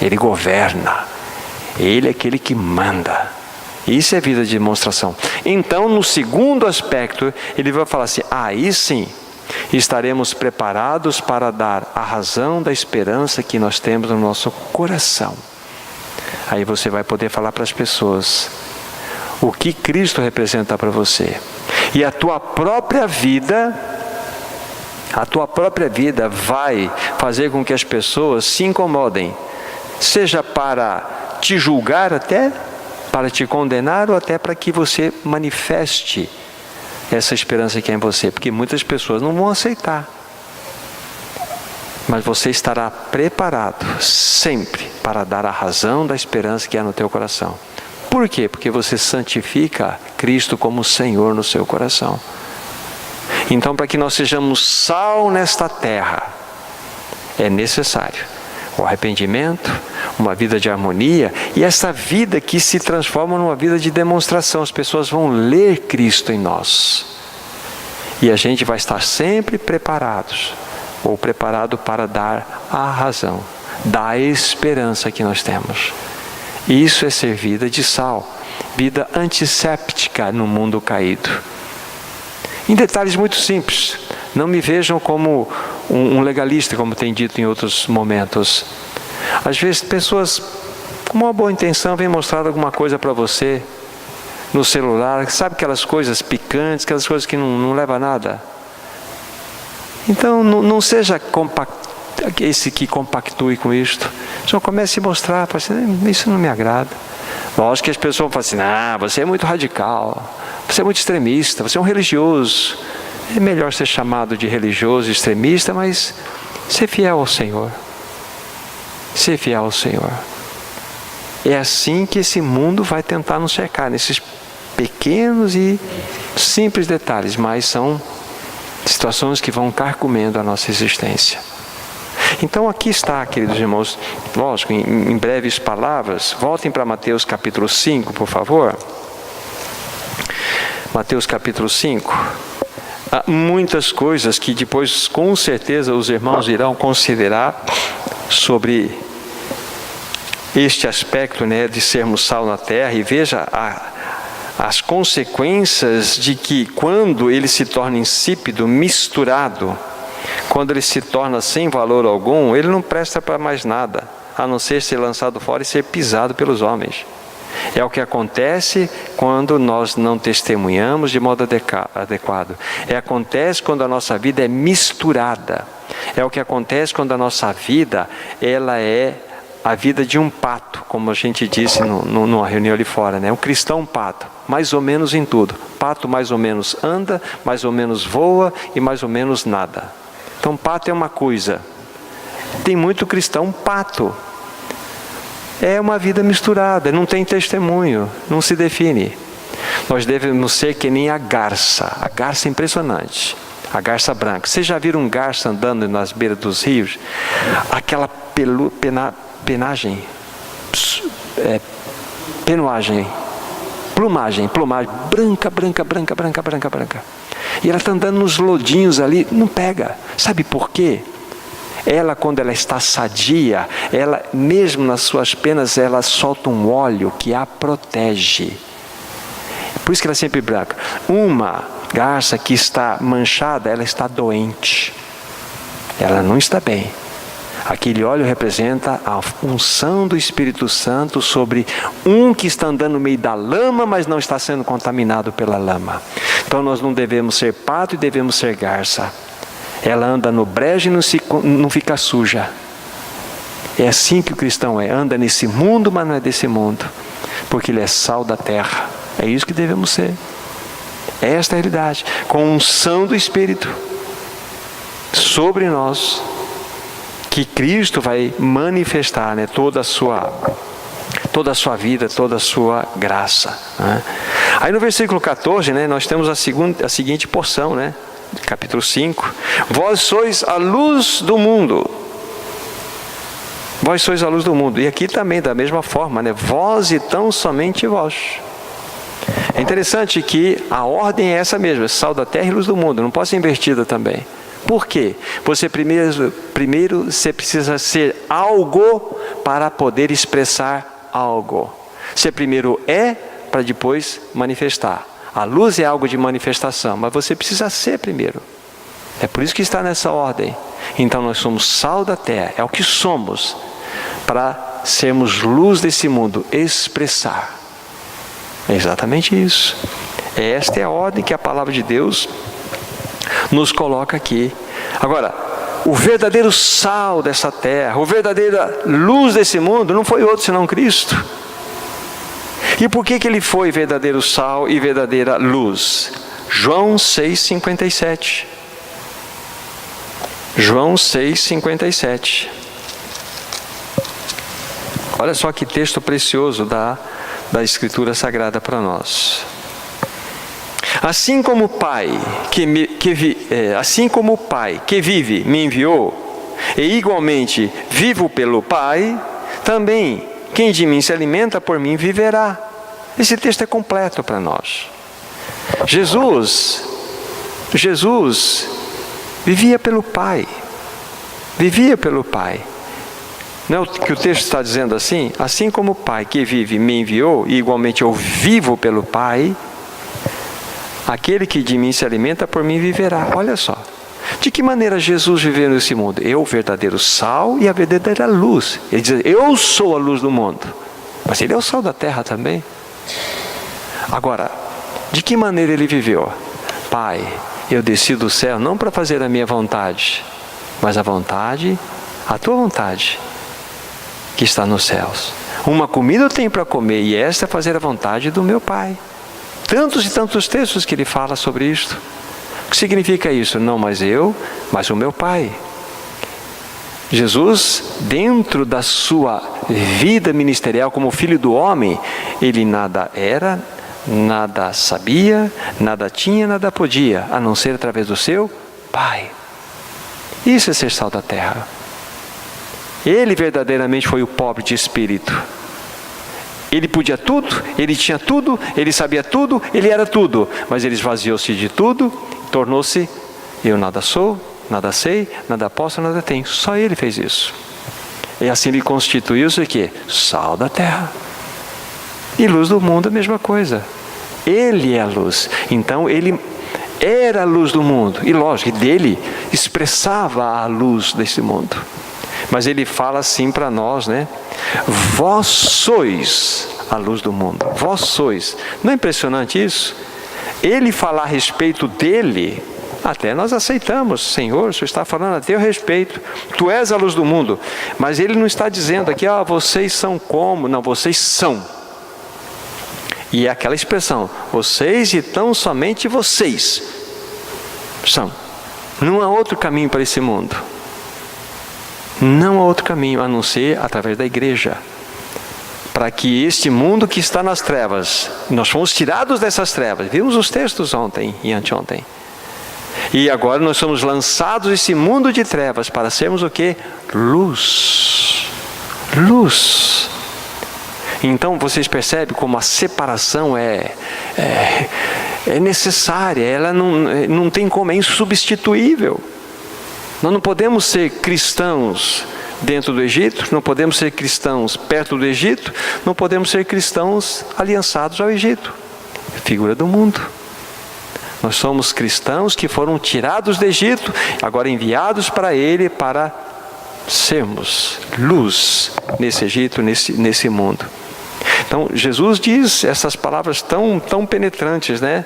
Ele governa, Ele é aquele que manda. Isso é vida de demonstração. Então, no segundo aspecto, ele vai falar assim: aí sim, estaremos preparados para dar a razão da esperança que nós temos no nosso coração. Aí você vai poder falar para as pessoas o que Cristo representa para você. E a tua própria vida vai fazer com que as pessoas se incomodem, seja para te julgar até, para te condenar, ou até para que você manifeste essa esperança que é em você, porque muitas pessoas não vão aceitar. Mas você estará preparado sempre para dar a razão da esperança que há no teu coração. Por quê? Porque você santifica Cristo como Senhor no seu coração. Então, para que nós sejamos sal nesta terra, é necessário o arrependimento, uma vida de harmonia, e essa vida que se transforma numa vida de demonstração. As pessoas vão ler Cristo em nós. E a gente vai estar sempre preparado para dar a razão da esperança que nós temos. Isso é ser vida de sal, vida antisséptica no mundo caído. Em detalhes muito simples. Não me vejam como um legalista, como tem dito em outros momentos. Às vezes pessoas com uma boa intenção vêm mostrar alguma coisa para você no celular, sabe, aquelas coisas picantes, aquelas coisas que não levam a nada. Então não seja esse que compactue com isto. Só comece a mostrar, fala assim, isso não me agrada. Lógico que as pessoas vão falar assim, você é muito radical, você é muito extremista, você é um religioso. É melhor ser chamado de religioso, extremista, mas ser fiel ao Senhor. Ser fiel ao Senhor. É assim que esse mundo vai tentar nos cercar, nesses pequenos e simples detalhes, mas são situações que vão carcomendo a nossa existência. Então aqui está, queridos irmãos, lógico, em breves palavras, voltem para Mateus capítulo 5, por favor. Mateus capítulo 5. Há muitas coisas que depois, com certeza, os irmãos irão considerar sobre este aspecto, né, de sermos sal na terra. E veja as consequências de que, quando ele se torna insípido, misturado, quando ele se torna sem valor algum, ele não presta para mais nada, a não ser lançado fora e ser pisado pelos homens. É o que acontece quando nós não testemunhamos de modo adequado. Acontece quando a nossa vida é misturada. É o que acontece quando a nossa vida, ela é a vida de um pato, como a gente disse numa reunião ali fora, né? Um cristão pato, mais ou menos em tudo. Pato mais ou menos anda, mais ou menos voa e mais ou menos nada. Então pato é uma coisa. Tem muito cristão pato. É uma vida misturada, não tem testemunho, não se define. Nós devemos ser que nem a garça é impressionante, a garça branca. Vocês já viram um garça andando nas beiras dos rios? Aquela plumagem, branca. E ela está andando nos lodinhos ali, não pega. Sabe por quê? Ela, quando ela está sadia, ela, mesmo nas suas penas, ela solta um óleo que a protege. Por isso que ela é sempre branca. Uma garça que está manchada, ela está doente. Ela não está bem. Aquele óleo representa a unção do Espírito Santo sobre um que está andando no meio da lama, mas não está sendo contaminado pela lama. Então nós não devemos ser pato e devemos ser garça. Ela anda no brejo e não fica suja. É assim que o cristão é. Anda nesse mundo, mas não é desse mundo. Porque ele é sal da terra. É isso que devemos ser. É esta a realidade. Com a unção do Espírito sobre nós, que Cristo vai manifestar, né, toda a sua vida, toda a sua graça, né? Aí no versículo 14, né, nós temos a seguinte porção, né? Capítulo 5. Vós sois a luz do mundo. Vós sois a luz do mundo. E aqui também da mesma forma, né? Vós e tão somente vós. É interessante que a ordem é essa mesma: sal da terra e luz do mundo. Não pode ser invertida também. Por quê? Você primeiro você precisa ser algo para poder expressar algo. Você primeiro é para depois manifestar. A luz é algo de manifestação, mas você precisa ser primeiro. É por isso que está nessa ordem. Então nós somos sal da terra, é o que somos, para sermos luz desse mundo, expressar. É exatamente isso. Esta é a ordem que a palavra de Deus nos coloca aqui. Agora, o verdadeiro sal dessa terra, a verdadeira luz desse mundo, não foi outro senão Cristo. E por que ele foi verdadeiro sal e verdadeira luz? João 6,57. João 6,57. Olha só que texto precioso da Escritura Sagrada para nós. Assim como o Pai que vive me enviou, e igualmente vivo pelo Pai, também quem de mim se alimenta por mim viverá. Esse texto é completo para nós. Jesus vivia pelo Pai. Vivia pelo Pai. Não é o que o texto está dizendo assim? Assim como o Pai que vive me enviou, e igualmente eu vivo pelo Pai, Aquele que de mim se alimenta, por mim viverá. Olha só. De que maneira Jesus viveu nesse mundo? Eu, o verdadeiro sal e a verdadeira luz. Ele diz, eu sou a luz do mundo. Mas ele é o sal da terra também. Agora, de que maneira ele viveu? Pai, eu desci do céu não para fazer a minha vontade, mas a tua vontade, que está nos céus. Uma comida eu tenho para comer, e esta é fazer a vontade do meu Pai. Tantos e tantos textos que ele fala sobre isto. O que significa isso? Não mais eu, mas o meu Pai. Jesus, dentro da sua vida ministerial como Filho do Homem, ele nada era, nada sabia, nada tinha, nada podia, a não ser através do seu Pai. Isso é ser sal da terra. Ele verdadeiramente foi o pobre de espírito. Ele podia tudo, ele tinha tudo, ele sabia tudo, ele era tudo. Mas ele esvaziou-se de tudo, tornou-se, eu nada sou, nada sei, nada posso, nada tenho. Só ele fez isso. E assim ele constituiu-se o quê? Sal da terra. E luz do mundo, a mesma coisa. Ele é a luz. Então ele era a luz do mundo. E lógico, dele expressava a luz desse mundo. Mas ele fala assim para nós, né? Vós sois a luz do mundo. Vós sois. Não é impressionante isso? Ele falar a respeito dele, até nós aceitamos. Senhor, o Senhor está falando a teu respeito. Tu és a luz do mundo. Mas ele não está dizendo aqui, vocês são como. Não, vocês são. E é aquela expressão, vocês e tão somente vocês são. Não há outro caminho para esse mundo. Não há outro caminho a não ser através da igreja. Para que este mundo que está nas trevas, nós fomos tirados dessas trevas. Vimos os textos ontem e anteontem. E agora nós somos lançados nesse mundo de trevas para sermos o quê? Luz. Luz. Então vocês percebem como a separação é necessária. Ela não tem como, é insubstituível. Nós não podemos ser cristãos dentro do Egito, não podemos ser cristãos perto do Egito, não podemos ser cristãos aliançados ao Egito. Figura do mundo. Nós somos cristãos que foram tirados do Egito, agora enviados para ele para sermos luz nesse Egito, nesse mundo. Então Jesus diz essas palavras tão penetrantes, né?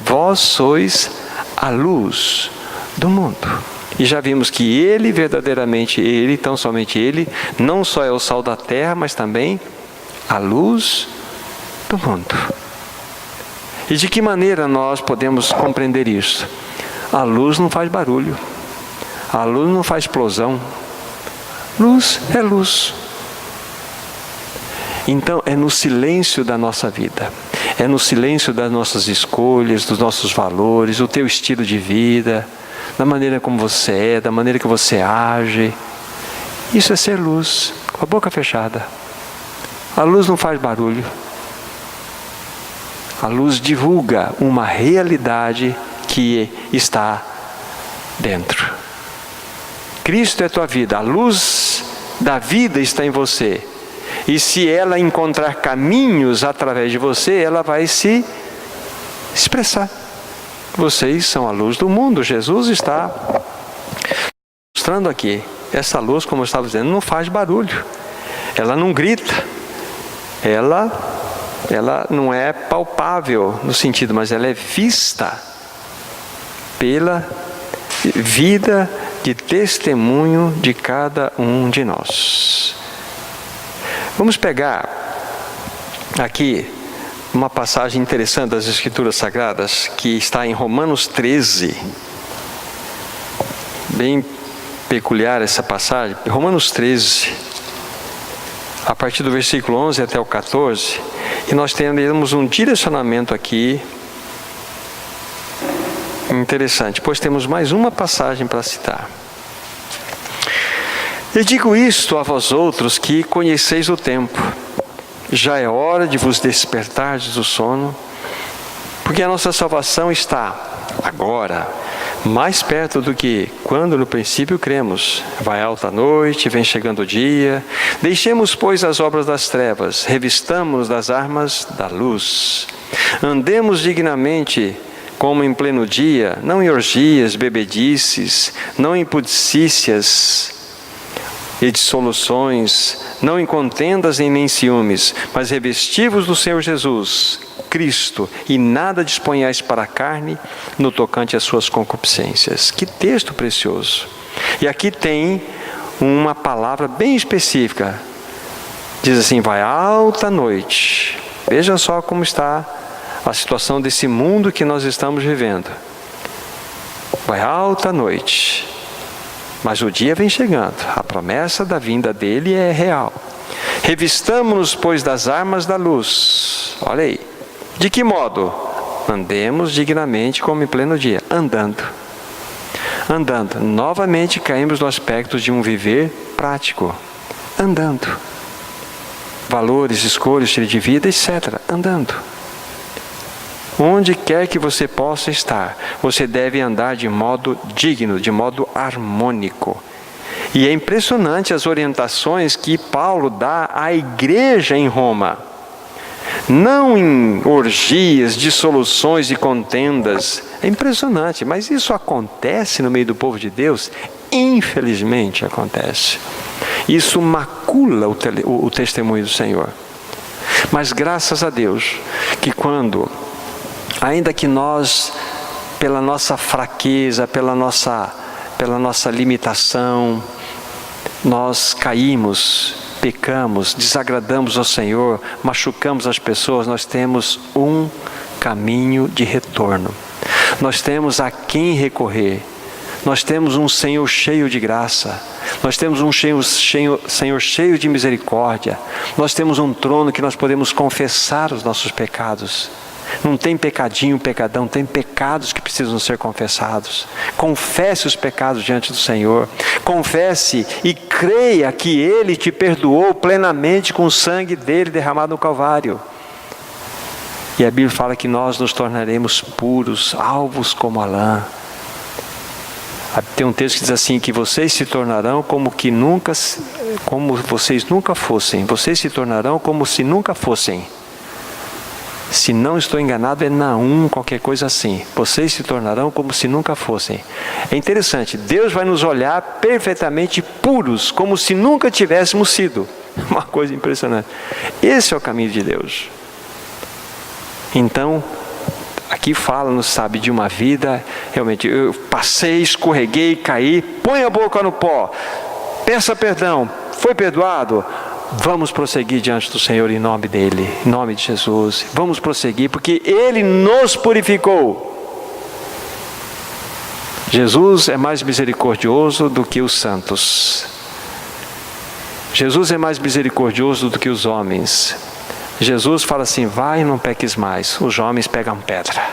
Vós sois a luz do mundo. E já vimos que ele, verdadeiramente ele, tão somente ele, não só é o sal da terra, mas também a luz do mundo. E de que maneira nós podemos compreender isso? A luz não faz barulho. A luz não faz explosão. Luz é luz. Então é no silêncio da nossa vida. É no silêncio das nossas escolhas, dos nossos valores, do teu estilo de vida, da maneira como você é, da maneira que você age. Isso é ser luz, com a boca fechada. A luz não faz barulho. A luz divulga uma realidade que está dentro. Cristo é tua vida, a luz da vida está em você. E se ela encontrar caminhos através de você, ela vai se expressar. Vocês são a luz do mundo. Jesus está mostrando aqui. Essa luz, como eu estava dizendo, não faz barulho. Ela não grita. Ela não é palpável no sentido, mas ela é vista pela vida de testemunho de cada um de nós. Vamos pegar aqui uma passagem interessante das Escrituras Sagradas, que está em Romanos 13. Bem peculiar essa passagem. Romanos 13, a partir do versículo 11 até o 14. E nós temos um direcionamento aqui interessante, pois temos mais uma passagem para citar. Eu digo isto a vós outros que conheceis o tempo. Já é hora de vos despertardes do sono, porque a nossa salvação está agora mais perto do que quando no princípio cremos. Vai alta a noite, vem chegando o dia. Deixemos, pois, as obras das trevas, revistamo-nos das armas da luz. Andemos dignamente como em pleno dia, não em orgias, bebedices, não em pudicícias e dissoluções, não em contendas e nem ciúmes, mas revesti-vos do Senhor Jesus, Cristo, e nada disponhais para a carne no tocante às suas concupiscências. Que texto precioso! E aqui tem uma palavra bem específica. Diz assim: vai alta noite. Veja só como está a situação desse mundo que nós estamos vivendo. Vai alta noite, mas o dia vem chegando. A promessa da vinda dele é real. Revistamo-nos, pois, das armas da luz. Olha aí. De que modo? Andemos dignamente como em pleno dia. Andando. Novamente caímos no aspecto de um viver prático. Andando. Valores, escolhas, estilo de vida, etc. Andando. Onde quer que você possa estar, você deve andar de modo digno, de modo harmônico. E é impressionante as orientações que Paulo dá à igreja em Roma. Não em orgias, dissoluções e contendas. É impressionante, mas isso acontece no meio do povo de Deus? Infelizmente acontece. Isso macula o testemunho do Senhor. Mas graças a Deus, que quando, ainda que nós, pela nossa fraqueza, pela nossa limitação, nós caímos, pecamos, desagradamos ao Senhor, machucamos as pessoas, nós temos um caminho de retorno. Nós temos a quem recorrer. Nós temos um Senhor cheio de graça. Nós temos um Senhor cheio de misericórdia. Nós temos um trono que nós podemos confessar os nossos pecados. Não tem pecadinho, pecadão, tem pecados que precisam ser confessados. Confesse os pecados diante do Senhor. Confesse e creia que Ele te perdoou plenamente com o sangue dele derramado no Calvário. E a Bíblia fala que nós nos tornaremos puros, alvos como a lã. Tem um texto que diz assim, que vocês se tornarão como vocês nunca fossem. Vocês se tornarão como se nunca fossem. Se não estou enganado, é Naum, qualquer coisa assim. Vocês se tornarão como se nunca fossem. É interessante, Deus vai nos olhar perfeitamente puros, como se nunca tivéssemos sido. Uma coisa impressionante. Esse é o caminho de Deus. Então, aqui fala-nos, sabe, de uma vida, realmente, eu passei, escorreguei, caí, põe a boca no pó, peça perdão, foi perdoado, vamos prosseguir diante do Senhor em nome dEle, em nome de Jesus, vamos prosseguir, porque Ele nos purificou. Jesus é mais misericordioso do que os santos. Jesus é mais misericordioso do que os homens. Jesus fala assim, vai e não peques mais. Os homens pegam pedra.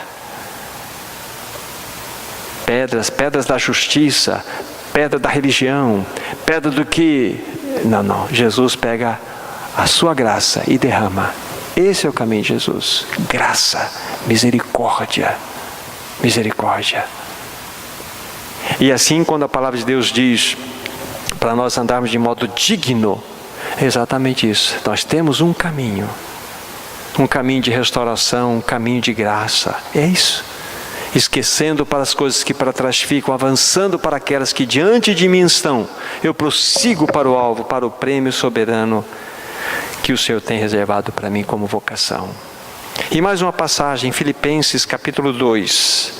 Pedras da justiça, pedra da religião, pedra do que... Não. Jesus pega a sua graça e derrama. Esse é o caminho de Jesus. Graça, misericórdia. E assim, quando a palavra de Deus diz para nós andarmos de modo digno, é exatamente isso. Nós temos um caminho de restauração, um caminho de graça. É isso. Esquecendo para as coisas que para trás ficam, avançando para aquelas que diante de mim estão. Eu prossigo para o alvo, para o prêmio soberano que o Senhor tem reservado para mim como vocação. E mais uma passagem, Filipenses capítulo 2.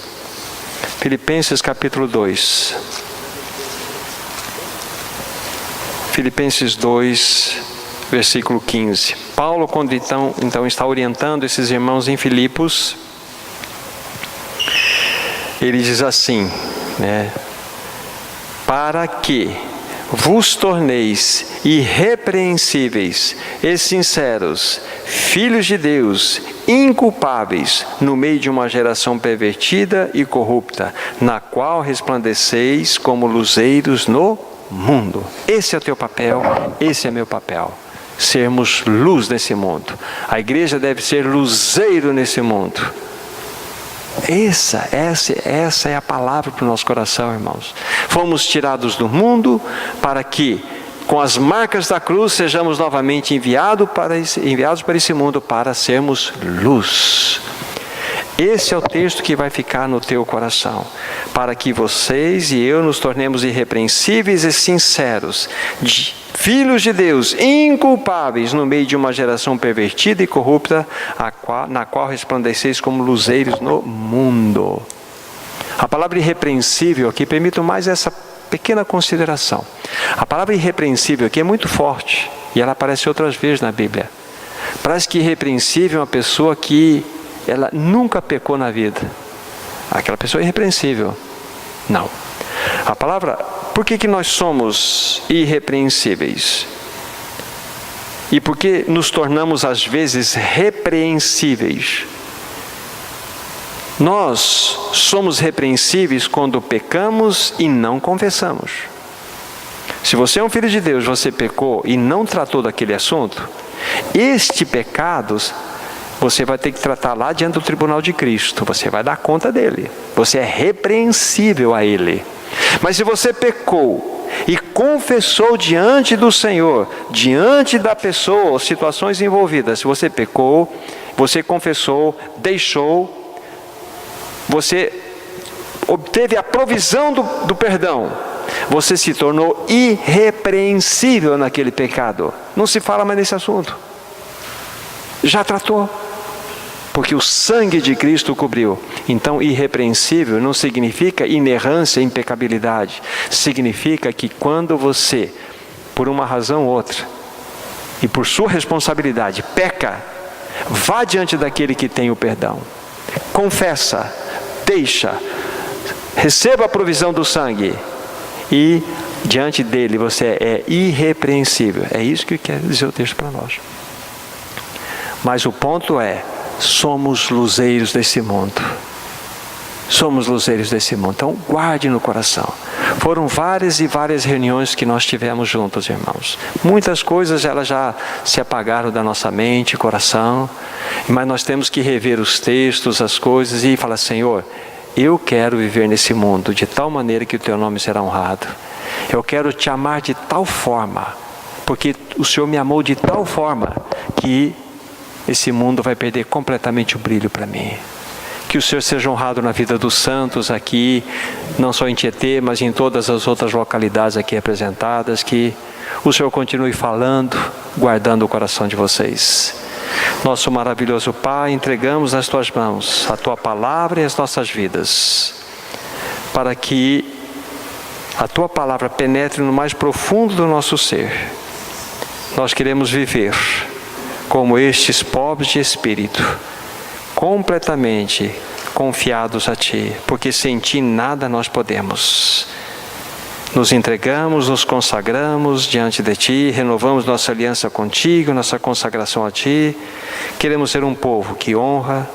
Filipenses capítulo 2. Filipenses 2, versículo 15. Paulo, quando então está orientando esses irmãos em Filipos, ele diz assim, para que vos torneis irrepreensíveis e sinceros, filhos de Deus, inculpáveis, no meio de uma geração pervertida e corrupta, na qual resplandeceis como luzeiros no mundo. Esse é o teu papel, esse é meu papel. Sermos luz nesse mundo. A igreja deve ser luzeiro nesse mundo. Essa é a palavra para o nosso coração, irmãos. Fomos tirados do mundo para que, com as marcas da cruz, sejamos novamente enviados para esse mundo para sermos luz. Esse é o texto que vai ficar no teu coração, para que vocês e eu nos tornemos irrepreensíveis e sinceros, filhos de Deus, inculpáveis no meio de uma geração pervertida e corrupta, na qual resplandeceis como luzeiros no mundo. A palavra irrepreensível aqui, permito mais essa pequena consideração. A palavra irrepreensível aqui é muito forte, e ela aparece outras vezes na Bíblia. Parece que irrepreensível é uma pessoa que ela nunca pecou na vida. Aquela pessoa é irrepreensível. Não. A palavra, por que nós somos irrepreensíveis? E por que nos tornamos às vezes repreensíveis? Nós somos repreensíveis quando pecamos e não confessamos. Se você é um filho de Deus, você pecou e não tratou daquele assunto, este pecado você vai ter que tratar lá diante do tribunal de Cristo. Você vai dar conta dele. Você é repreensível a ele. Mas se você pecou e confessou diante do Senhor, diante da pessoa ou situações envolvidas, se você pecou, você confessou, deixou, você obteve a provisão do perdão, você se tornou irrepreensível naquele pecado. Não se fala mais nesse assunto. Já tratou. Porque o sangue de Cristo cobriu. Então, irrepreensível não significa inerrância, impecabilidade. Significa que quando você, por uma razão ou outra, e por sua responsabilidade, peca, vá diante daquele que tem o perdão. Confessa, deixa, receba a provisão do sangue. E diante dele você é irrepreensível. É isso que quer dizer o texto para nós. Mas o ponto é, somos luzeiros desse mundo. Somos luzeiros desse mundo. Então guarde no coração. Foram várias e várias reuniões que nós tivemos juntos, irmãos. Muitas coisas elas já se apagaram da nossa mente, coração. Mas nós temos que rever os textos, as coisas e falar, Senhor, eu quero viver nesse mundo de tal maneira que o teu nome será honrado. Eu quero te amar de tal forma, porque o Senhor me amou de tal forma que esse mundo vai perder completamente o brilho para mim. Que o Senhor seja honrado na vida dos santos aqui, não só em Tietê, mas em todas as outras localidades aqui apresentadas. Que o Senhor continue falando, guardando o coração de vocês. Nosso maravilhoso Pai, entregamos nas Tuas mãos a Tua palavra e as nossas vidas, para que a Tua palavra penetre no mais profundo do nosso ser. Nós queremos viver como estes pobres de espírito, completamente confiados a Ti, porque sem Ti nada nós podemos. Nos entregamos, nos consagramos diante de Ti, renovamos nossa aliança contigo, nossa consagração a Ti. Queremos ser um povo que honra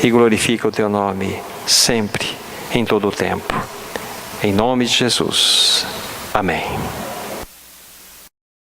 e glorifica o Teu nome, sempre, em todo o tempo. Em nome de Jesus. Amém.